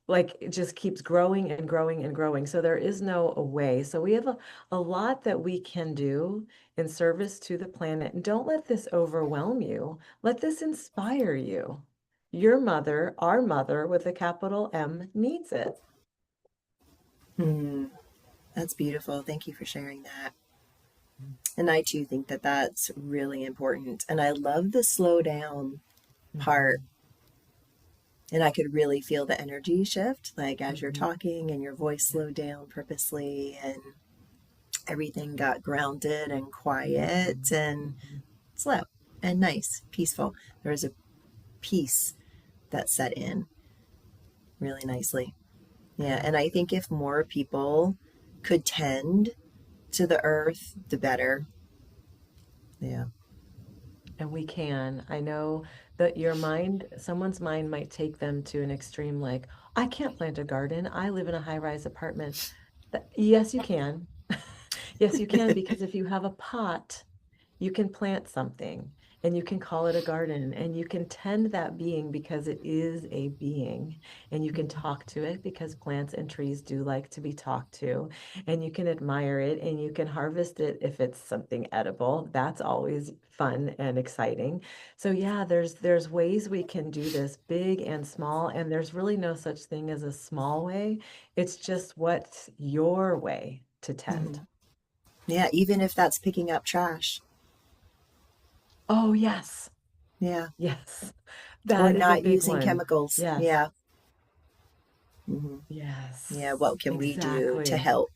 like it just keeps growing and growing and growing. So there is no away. So we have a lot that we can do in service to the planet. And don't let this overwhelm you. Let this inspire you. Your mother, our mother with a capital M, needs it. Hmm. That's beautiful. Thank you for sharing that. And I too think that that's really important. And I love the slow down part. Mhm. And I could really feel the energy shift, like as you're Mhm. talking and your voice slowed down purposely and everything got grounded and quiet and Mhm. slow and nice, peaceful. There was a peace that set in really nicely. Yeah. Yeah. And I think if more people could tend to the earth, the better. Yeah. And we can. I know that your mind, someone's mind might take them to an extreme, like, I can't plant a garden. I live in a high-rise apartment. Yes, you can. Yes, you can, because if you have a pot, you can plant something and you can call it a garden and you can tend that being because it is a being, and you can talk to it because plants and trees do like to be talked to, and you can admire it and you can harvest it if it's something edible. That's always fun and exciting. So yeah, there's ways we can do this, big and small, and there's really no such thing as a small way. It's just what's your way to tend. Mhm. Yeah. Even if that's picking up trash. Oh, yes. Yeah. Yes. Or That is a not big using one. chemicals. Yes. Yeah. Hmm. Yeah. Yes. What can we do to Exactly. help?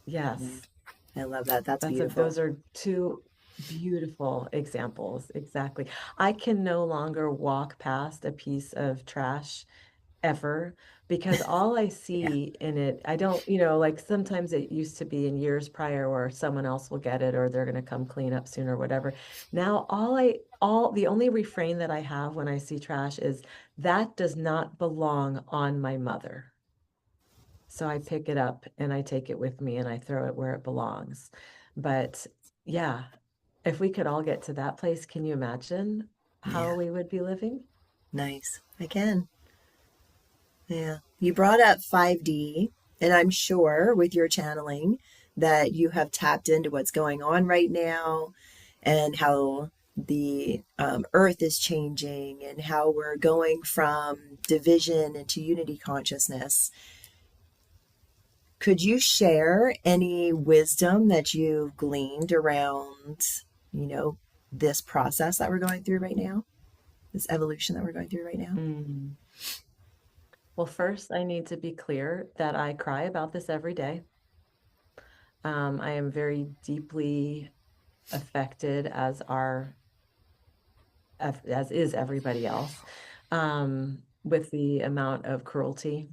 Yeah. Yes. I love that. That's beautiful. Those are two beautiful examples. Exactly. I can no longer walk past a piece of trash ever, because all I Yeah. see in it, I don't, like sometimes it used to be in years prior where someone else will get it or they're going to come clean up soon or whatever. Now, the only refrain that I have when I see trash is, that does not belong on my mother. So I pick it up and I take it with me and I throw it where it belongs. But yeah, if we could all get to that place, can you imagine how Yeah. we would be living? Nice. I can. Yeah. You brought up 5D, and I'm sure with your channeling that you have tapped into what's going on right now and how the earth is changing and how we're going from division into unity consciousness. Could you share any wisdom that you've gleaned around, you know, this process that we're going through right now, this evolution that we're going through right now? Mm. Well, first, I need to be clear that I cry about this every day. I am very deeply affected, as is everybody else, with the amount of cruelty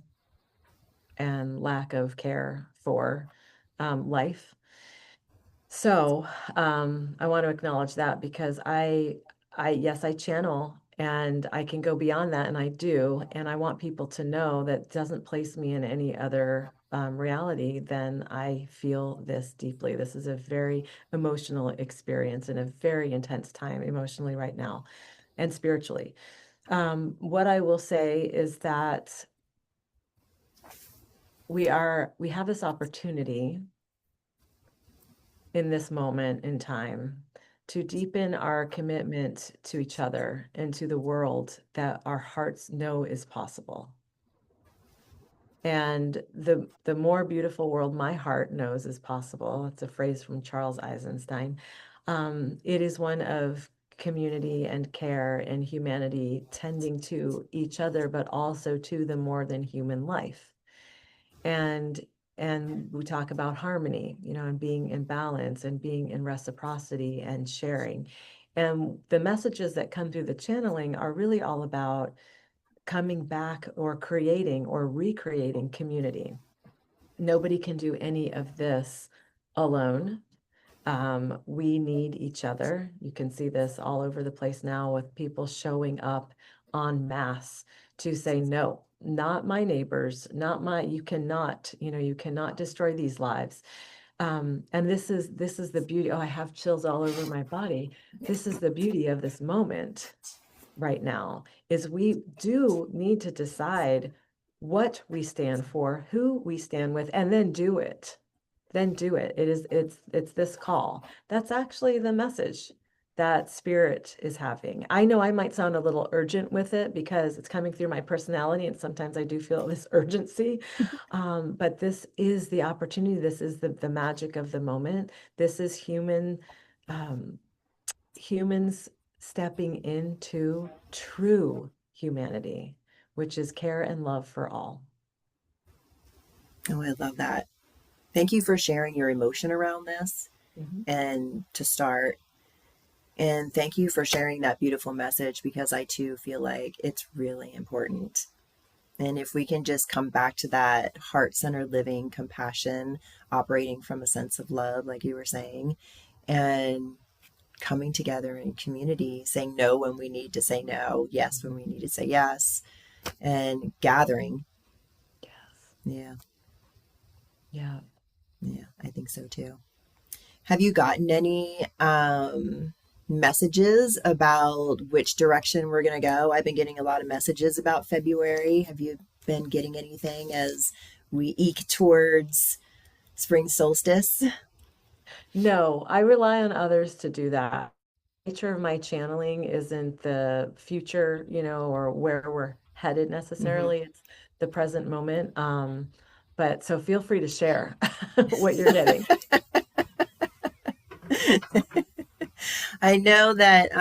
and lack of care for life. So, I want to acknowledge that, because yes, I channel and I can go beyond that, and I do. And I want people to know that doesn't place me in any other reality than I feel this deeply. This is a very emotional experience and a very intense time emotionally right now and spiritually. What I will say is that we have this opportunity in this moment in time to deepen our commitment to each other and to the world that our hearts know is possible. And the more beautiful world my heart knows is possible, it's a phrase from Charles Eisenstein. It is one of community and care and humanity tending to each other, but also to the more than human life. and and we talk about harmony, and being in balance and being in reciprocity and sharing. And the messages that come through the channeling are really all about coming back or creating or recreating community. Nobody can do any of this alone. We need each other. You can see this all over the place now with people showing up en masse to say, no, not my neighbors, you cannot, you cannot destroy these lives. And this is the beauty. Oh, I have chills all over my body. This is the beauty of this moment right now, is we do need to decide what we stand for, who we stand with, and then do it. Then do it. It's this call. That's actually the message that spirit is having. I know I might sound a little urgent with it because it's coming through my personality, and sometimes I do feel this urgency. But this is the opportunity. This is the magic of the moment. This is humans stepping into true humanity, which is care and love for all. Oh, I love that. Thank you for sharing your emotion around this Mhm. and to start. And thank you for sharing that beautiful message because I too feel like it's really important. And if we can just come back to that heart centered living, compassion, operating from a sense of love, like you were saying, and coming together in community, saying no when we need to say no, yes when we need to say yes, and gathering. Yes. Yeah, Yeah. yeah, I think so too. Have you gotten any messages about which direction we're going to go? I've been getting a lot of messages about February. Have you been getting anything as we eke towards spring solstice? No, I rely on others to do that. Nature of my channeling isn't the future, or where we're headed Mm-hmm. necessarily. It's the present moment. But so feel free to share what you're getting. I know that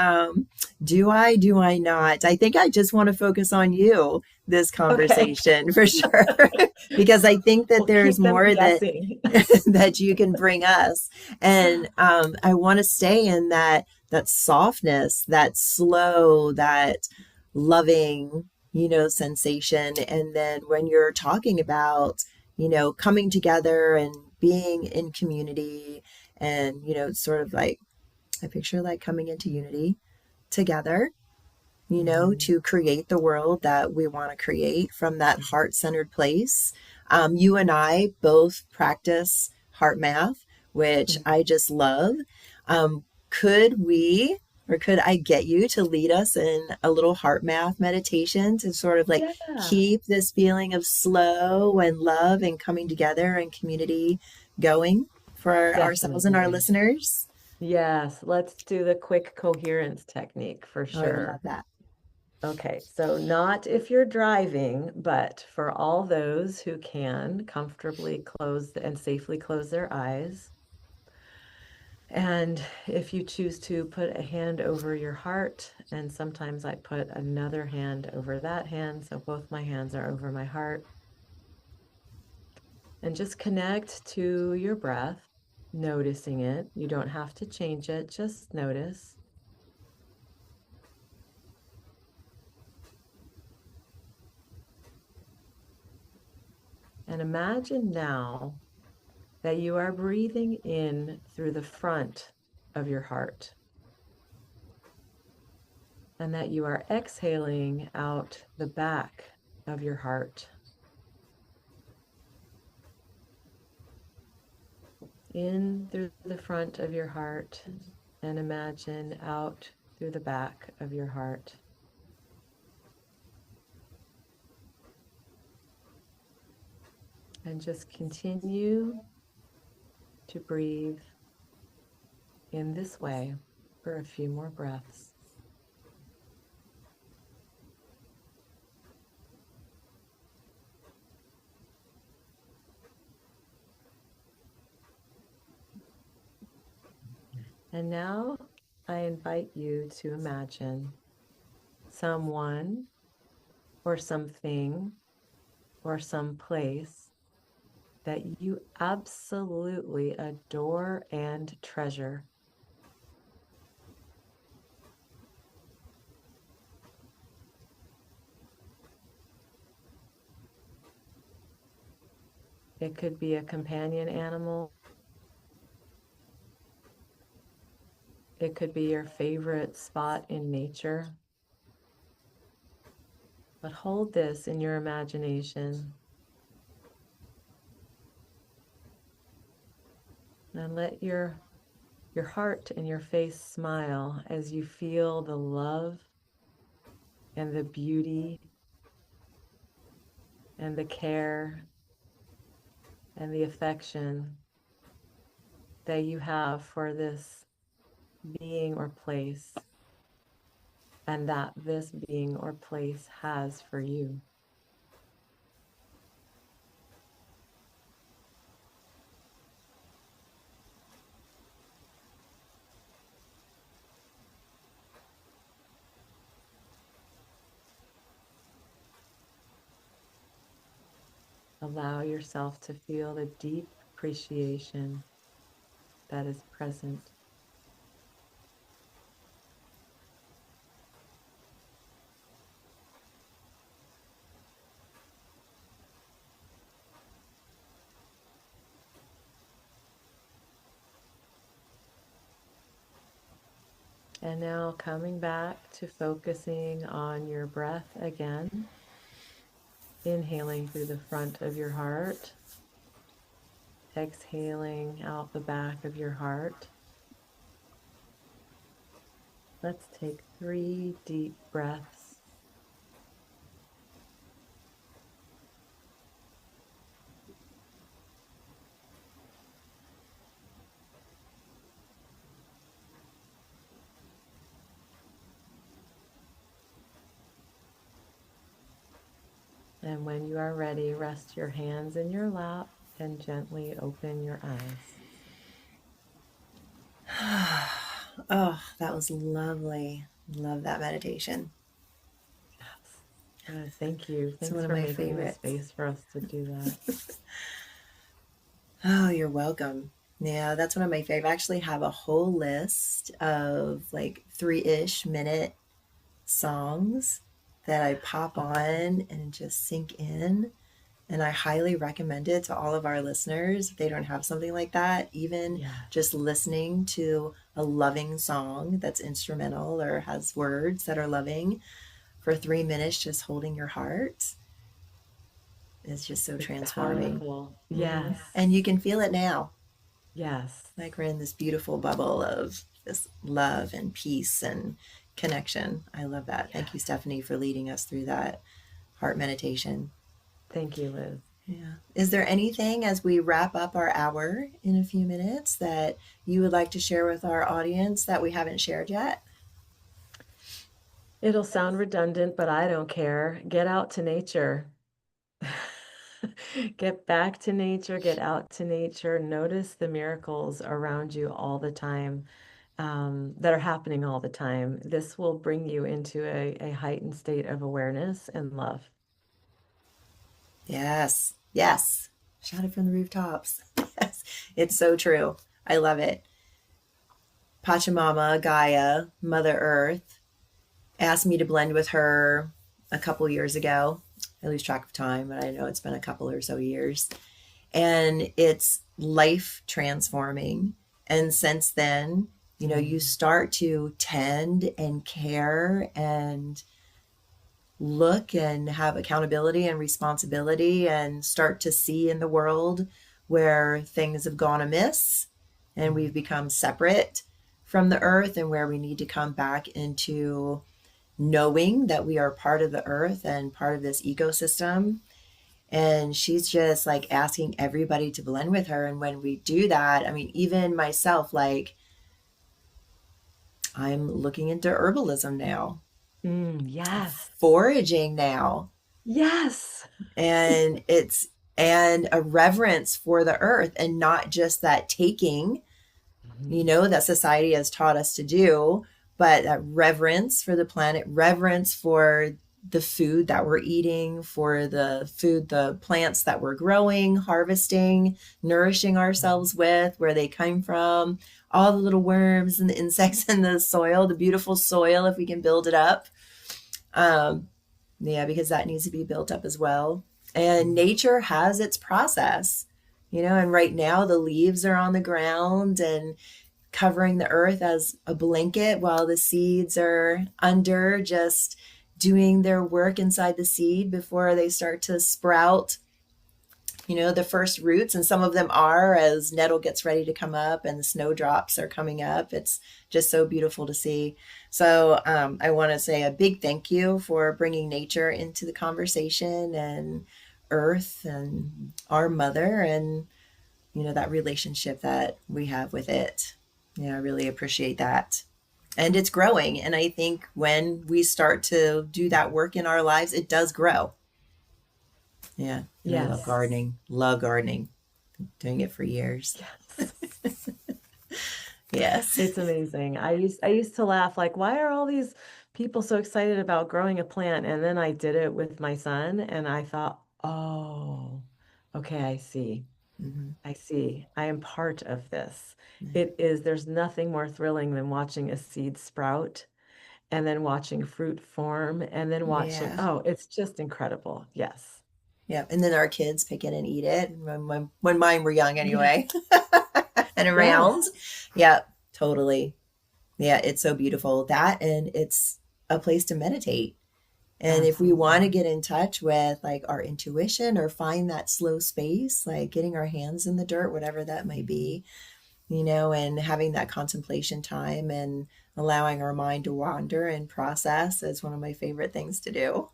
do I not? I think I just want to focus on you this Okay. conversation for sure because I think that We'll there's keep them more that guessing. that you can bring us. And I want to stay in that softness, that slow, that loving, sensation. And then when you're talking about, coming together and being in community and, sort of like I picture like coming into unity together, Mhm. to create the world that we want to create from that heart centered place. You and I both practice heart math, which Mhm. I just love. Could we, or could I get you to lead us in a little heart math meditation to sort of like Yeah, keep this feeling of slow and love and coming together and community going for ourselves and our definitely. listeners? Yes, let's do the quick coherence technique for Oh, I love sure. that. Okay, so not if you're driving, but for all those who can comfortably close and safely close their eyes. And if you choose to put a hand over your heart, and sometimes I put another hand over that hand, so both my hands are over my heart, and just connect to your breath, noticing it. You don't have to change it, just notice. And imagine now that you are breathing in through the front of your heart and that you are exhaling out the back of your heart. In through the front of your heart and imagine out through the back of your heart. And just continue to breathe in this way for a few more breaths. And now I invite you to imagine someone or something or some place that you absolutely adore and treasure. It could be a companion animal. It could be your favorite spot in nature. But hold this in your imagination and let your heart and your face smile as you feel the love and the beauty and the care and the affection that you have for this being or place and that this being or place has for you. Allow yourself to feel the deep appreciation that is present. And now coming back to focusing on your breath again, inhaling through the front of your heart, exhaling out the back of your heart. Let's take 3 deep breaths. And when you are ready, rest your hands in your lap and gently open your eyes. Oh, that was lovely. Love that meditation. Yes. Thank you. It's one Thanks of for my making the favorites. space for us to do that. Oh, you're welcome. Yeah, that's one of my favorites. I actually have a whole list of like 3-ish minute songs that I pop on and just sink in. And I highly recommend it to all of our listeners. If they don't have something like that, even Yes. just listening to a loving song that's instrumental or has words that are loving for 3 minutes, just holding your heart is just so It's transforming. powerful. Mhm. Yes. And you can feel it now. Yes. Like we're in this beautiful bubble of this love and peace and connection. I love that. Thank you, Yes. Stepahnie, for leading us through that heart meditation. Thank you, Liz. Yeah. Is there anything as we wrap up our hour in a few minutes that you would like to share with our audience that we haven't shared yet? It'll sound redundant, but I don't care. Get out to nature. Get back to nature, get out to nature, notice the miracles around you all the time, that are happening all the time. This will bring you into a heightened state of awareness and love. Yes. Yes. Shout it from the rooftops. Yes. It's so true. I love it. Pachamama, Gaia, Mother Earth asked me to blend with her a couple years ago. I lose track of time, but I know it's been a couple or so years. And it's life transforming. And since then, you start to tend and care and look and have accountability and responsibility and start to see in the world where things have gone amiss and we've become separate from the earth and where we need to come back into knowing that we are part of the earth and part of this ecosystem. And she's just like asking everybody to blend with her. And when we do that, I mean, even myself, like I'm looking into herbalism now, Yes. foraging now. Yes. And and a reverence for the earth and not just that taking, that society has taught us to do, but that reverence for the planet, reverence for the food that we're eating, for the plants that we're growing, harvesting, nourishing ourselves with, where they come from, all the little worms and the insects in the soil, the beautiful soil, if we can build it up. Yeah, because that needs to be built up as well. And nature has its process, and right now the leaves are on the ground and covering the earth as a blanket while the seeds are under, just doing their work inside the seed before they start to sprout, the first roots. And some of them are as nettle gets ready to come up and the snowdrops are coming up. It's just so beautiful to see. So I want to say a big thank you for bringing nature into the conversation and earth and our mother and, that relationship that we have with it. Yeah, I really appreciate that. And it's growing. And I think when we start to do that work in our lives, it does grow. Yeah. And I love Yes. gardening. Love gardening. Doing it for years. Yes. Yes. It's amazing. I used to laugh like, why are all these people so excited about growing a plant? And then I did it with my son and I thought, oh, Okay, I see. Hmm. I see. I am part of this. Yeah. There's nothing more thrilling than watching a seed sprout and then watching fruit form and then watching, Yeah. oh, it's just incredible. Yes. Yeah. And then our kids pick it and eat it. When mine were young Yeah. anyway, and around. Yes. Yeah, totally. Yeah, it's so beautiful. That, and it's a place to meditate. And if we want to Absolutely. get in touch with like our intuition or find that slow space, like getting our hands in the dirt, whatever that might be, and having that contemplation time and allowing our mind to wander and process is one of my favorite things to do.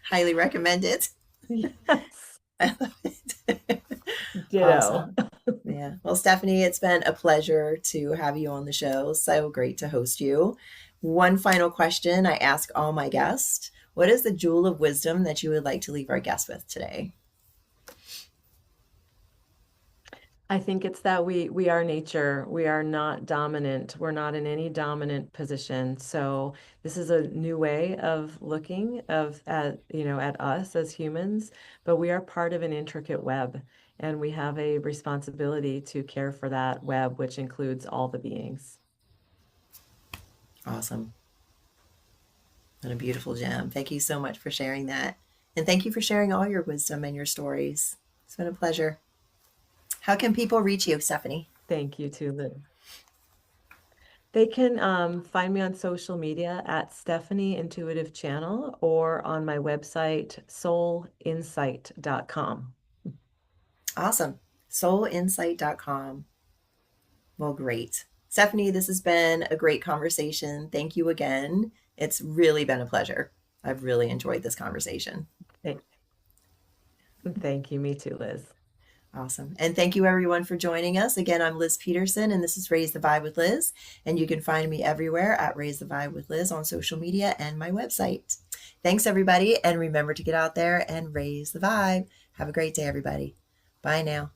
Highly recommend it. Yes. I love it. Ditto. Awesome. Yeah. Well, Stephanie, it's been a pleasure to have you on the show. So great to host you. One final question I ask all my guests. What is the jewel of wisdom that you would like to leave our guests with today? I think it's that we are nature. We are not dominant. We're not in any dominant position. So this is a new way of looking at us as humans, but we are part of an intricate web, and we have a responsibility to care for that web, which includes all the beings. Awesome. What a beautiful gem. Thank you so much for sharing that. And thank you for sharing all your wisdom and your stories. It's been a pleasure. How can people reach you, Stephanie? Thank you too, Liz. They can find me on social media at Stepahnie Intuitive Channel or on my website, soulinsight.com. Awesome. Soulinsight.com. Well, great. Stephanie, this has been a great conversation. Thank you again. It's really been a pleasure. I've really enjoyed this conversation. Thank, thank you. Me too, Liz. Awesome. And thank you everyone for joining us. Again, I'm Liz Peterson and this is Raise the Vibe with Liz. And you can find me everywhere at Raise the Vibe with Liz on social media and my website. Thanks everybody. And remember to get out there and raise the vibe. Have a great day, everybody. Bye now.